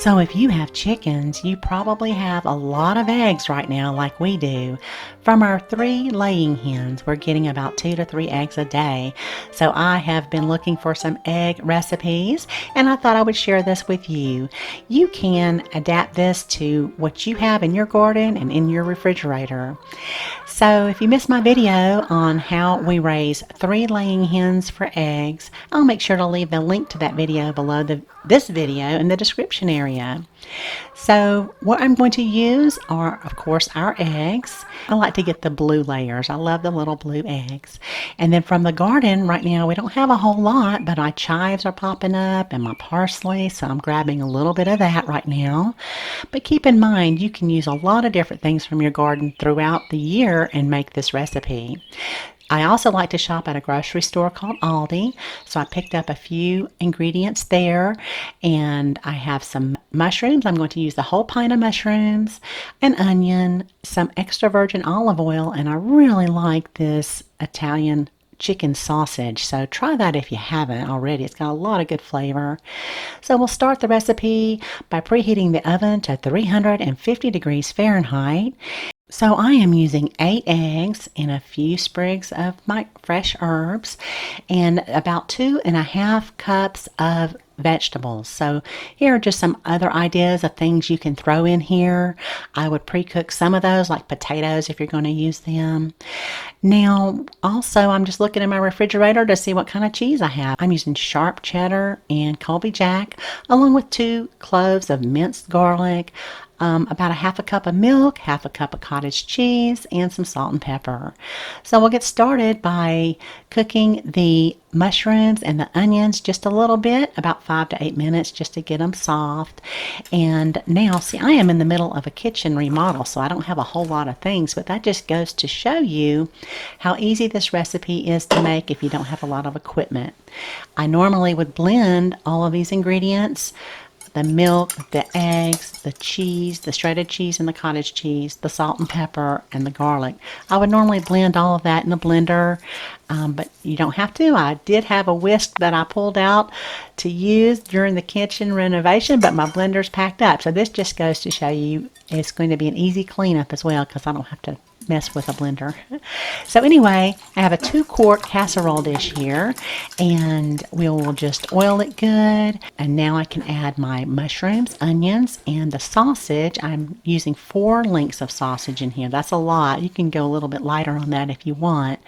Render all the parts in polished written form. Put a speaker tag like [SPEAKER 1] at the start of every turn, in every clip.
[SPEAKER 1] So if you have chickens, you probably have a lot of eggs right now like we do. From our 3 laying hens, we're getting about 2 to 3 eggs a day. So I have been looking for some egg recipes and I thought I would share this with you. You can adapt this to what you have in your garden and in your refrigerator. So if you missed my video on how we raise 3 laying hens for eggs, I'll make sure to leave the link to that video below this video in the description area. So what I'm going to use are, of course, our eggs. I like to get the blue layers. I love the little blue eggs. And then from the garden, right now we don't have a whole lot, but my chives are popping up and my parsley, so I'm grabbing a little bit of that right now. But keep in mind, you can use a lot of different things from your garden throughout the year and make this recipe. I also like to shop at a grocery store called ALDI, so I picked up a few ingredients there, and I have some mushrooms. I'm going to use the whole pint of mushrooms, an onion, some extra virgin olive oil, and I really like this Italian chicken sausage, so try that if you haven't already. It's got a lot of good flavor. So we'll start the recipe by preheating the oven to 350 degrees Fahrenheit. So I am using 8 eggs and a few sprigs of my fresh herbs and about 2.5 cups of vegetables. So here are just some other ideas of things you can throw in here. I would pre-cook some of those, like potatoes if you're going to use them. Now also I'm just looking in my refrigerator to see what kind of cheese I have. I'm using sharp cheddar and Colby Jack, along with 2 cloves of minced garlic, about a half a cup of milk, half a cup of cottage cheese, and some salt and pepper. So we'll get started by cooking the mushrooms and the onions just a little bit, about 5 to 8 minutes, just to get them soft. And now, see, I am in the middle of a kitchen remodel, so I don't have a whole lot of things, but that just goes to show you how easy this recipe is to make if you don't have a lot of equipment. I normally would blend all of these ingredients: the milk, the eggs, the cheese, the shredded cheese and the cottage cheese, the salt and pepper, and the garlic. I would normally blend all of that in a blender, but you don't have to. I did have a whisk that I pulled out to use during the kitchen renovation, but my blender's packed up. So this just goes to show you it's going to be an easy cleanup as well, because I don't have to mess with a blender. So anyway, I have a 2-quart casserole dish here, and we will just oil it good. And now I can add my mushrooms, onions, and the sausage. I'm using 4 links of sausage in here. That's a lot. You can go a little bit lighter on that if you want.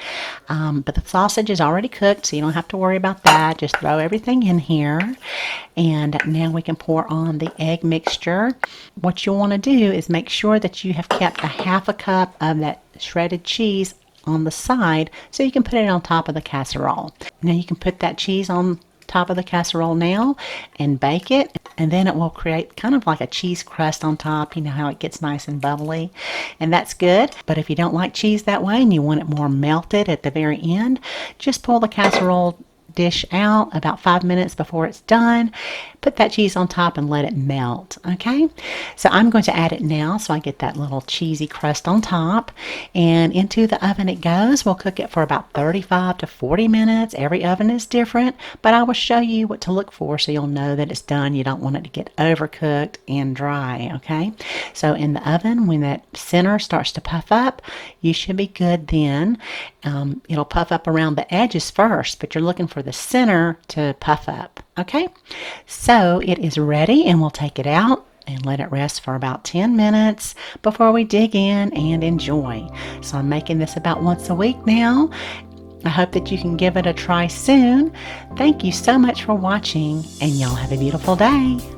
[SPEAKER 1] But the sausage is already cooked, so you don't have to worry about that. Just throw everything in here. And now we can pour on the egg mixture. What you'll want to do is make sure that you have kept a half a cup of that shredded cheese on the side so you can put it on top of the casserole. Now you can put that cheese on top of the casserole now and bake it, and then it will create kind of like a cheese crust on top. You know how it gets nice and bubbly, and that's good. But if you don't like cheese that way and you want it more melted at the very end, just pull the casserole dish out about 5 minutes before it's done. Put that cheese on top and let it melt. Okay, so I'm going to add it now so I get that little cheesy crust on top, and into the oven it goes. We'll cook it for about 35 to 40 minutes. Every oven is different, but I will show you what to look for so you'll know that it's done. You don't want it to get overcooked and dry. Okay, so in the oven, when that center starts to puff up, you should be good then. It'll puff up around the edges first, but you're looking for the center to puff up. Okay, so it is ready, and we'll take it out and let it rest for about 10 minutes before we dig in and enjoy. So I'm making this about once a week now. I hope that you can give it a try soon. Thank you so much for watching, and y'all have a beautiful day.